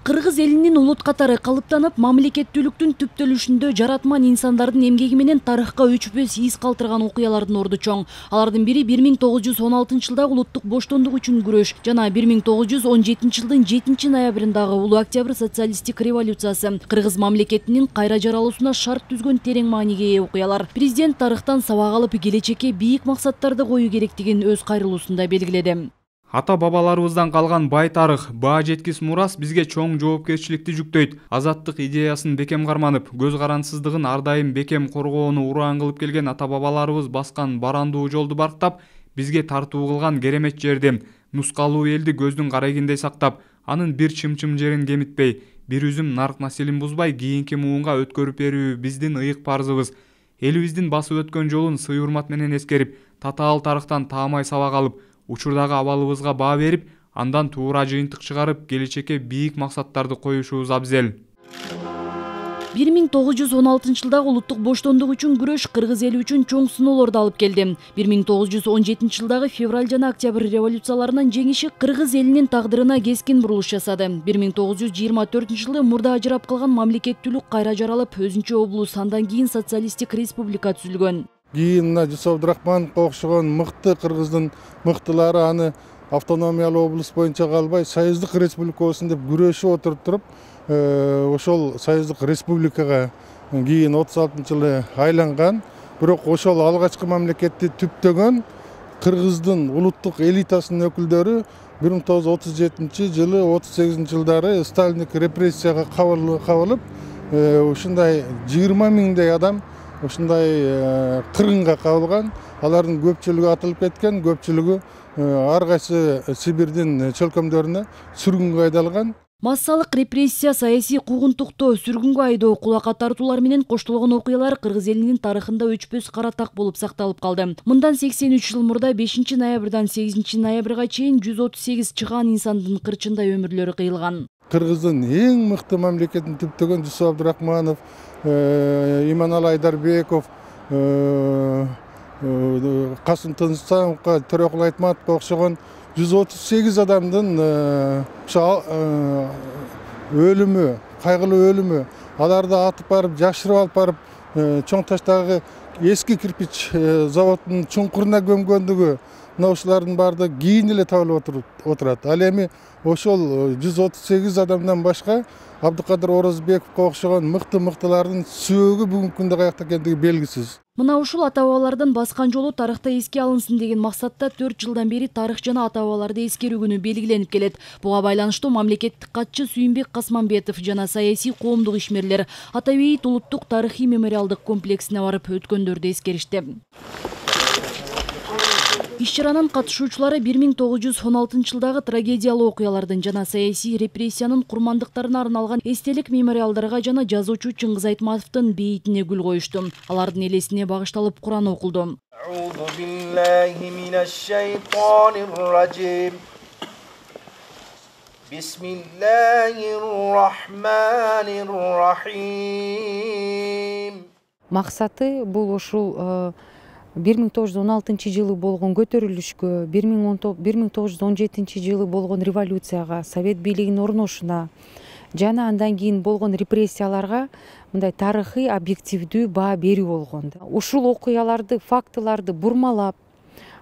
Кыргыз элинин улут катары калыптанып, мамлекеттүүлүктүн түптөлүшүндө жаратман инсандардын эмгеги менен тарыхка өчпөс из калтырган окуялардын орду чоң. Алардын бири 1916 жылдагы улуттук боштондук үчүн күрөш жана 1917 жылдын 7 ноябрындагы улуу октябрь социалисттик революциясы кыргыз мамлекетинин кайра жаралуусуна шарт түзгөн терең мааниге ээ окуялар. Президент тарыхтан сабак алып, келечекке бийик максаттарды коюу керектигин өз кайрылуусунда белгиледи. Ата-бабаларыбыздан калган бай тарых, баа жеткис мурас бизге чоң жоопкерчиликти жүктөйт. Азаттык идеясын бекем карманып, көз карансыздыгын ар дайым бекем коргоону ураан кылып келген ата-бабаларыбыз баскан барандуу жолду барктап, бизге тартуу кылган керемет жерди, нускалуу элди көздүн карайгиндей сактап, анын бир чымчым жерин кемитпей, бир үзүм нарк населин бузбай кийинки муунга өткөрүп берүү биздин ыйык парзыбыз. Элибиздин басып өткөн жолун сый урмат менен эскерип, татаал тарыхтан таамай сабак алып, учурдагы абалыбызга баа берип, андан туура жыйынтык чыгарып, келечекке бийик максаттарды коюшубуз абзел. 1916 жылдагы улуттук боштондук үчүн күрөш кыргыз эли үчүн чоң сыноолорду алып келди. 1917 жылдагы февраль жана октябрь революцияларынын жеңиши кыргыз элинин тагдырына кескин бурулуш жасады. 1924 жылы мурда ажырап калган мамлекеттүүлүк кайра жаралып, өзүнчө облус, андан кийин социалисттик республика түзүлгөн. Кийин Жусуп Абдрахмановго окшогон мыкты кыргыздын мыктылары аны автономиялуу облус боюнча калбай союздук республика болсун деп күрөшүп туруп, ошол союздук республикага кийин 36 жылы айланган. Бирок ошол алгачкы мамлекетти түптөгөн кыргыздын улуттук элитасынын өкүлдөрү 1937 жылы 38 жылдары сталиндик репрессияга кабылып, ушундай 20 миңдей адам ушундай кыргынга кабылган. Алардын көпчүлүгү атылып кеткен, көпчүлүгү ар кайсы Сибирдин чөлкөмдөрүнө сүргүнгө айдалган. Массалык репрессия, саясий куугунтуктоо, сүргүнгө айдоо, кулакка тартуулар менен коштолгон окуялар кыргыз элинин тарыхында өчпөс кара так болуп сакталып калды. Мындан 83 жыл мурда 5 ноябрдан 8 ноябрга чейин 138 чыгаан инсандын кырчындай өмүрлөрү кыйылган. Кыргыздын эң мыкты мамлекетин түптөгөн Жусуп Абдрахманов, Иманалы Айдарбеков, Касым Тынысбаевга, Төрөкул Айтматовго окшогон 138 адамдын өлүмү, кайгылуу өлүмү, аларды атып барып, жашырып алып барып, чоң таштагы эски кирпич заводунун чуңкуруна көмгөндүгү, мына ушулардын баардыгы кийин эле табылып отурат. Ал эми ошол 138 адамдан башка Абдыкадыр Орозбековго окшогон мыктылардын сөөгү бүгүнкү күндө каякта экендиги белгисиз. Мына ушул ата-бабалардын баскан жолу тарыхта эске алынсын деген максатта 4 жылдан бери тарых жана ата-бабаларды эскерүү күнү белгиленип келет. Буга байланыштуу мамлекеттик катчы Сүйүнбек Касманбетов жана саясий коомдук ишмерлер Атабейит улуттук тарыхый мемориалдык комплексине барып өткөндөрдү эскеришти. Иш-чаранын катышуучулары 1916 жылдагы трагедиялуу окуялардын жана саясий репрессиянын курмандыктарына арналган эстелик мемориалдарга жана жазуучу Чыңгыз Айтматовдун бейитине гүл коюшту. Алардын элесине багышталып Куран окулду. Максаты бул ушул 1916 жылы болгон көтөрүлүшкө, 1917 жылы болгон революцияга, совет бийлигинин орношуна жана андан кийин болгон репрессияларга мындай тарыхый объективдүү баа берүү болгон. Ушул окуяларды, фактыларды бурмалап,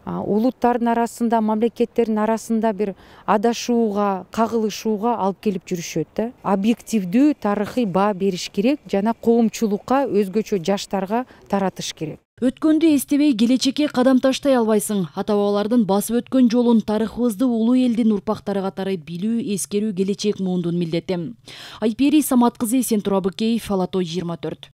улуттардын арасында, мамлекеттердин арасында бир адашууга, кагылышууга алып келип жүрүшөт. Объективдүү тарыхый баа бериш керек жана коомчулукка, өзгөчө жаштарга таратыш керек. Өткөндү эстебей келечекке кадам таштай албайсың. Ата-бабалардын басып өткөн жолун, тарыхыбызды улуу элдин урпактары катары билүү, эскерүү келечек муундун милдети. Айпери Самат кызы, Сентура Быкеев, Ала Той 24.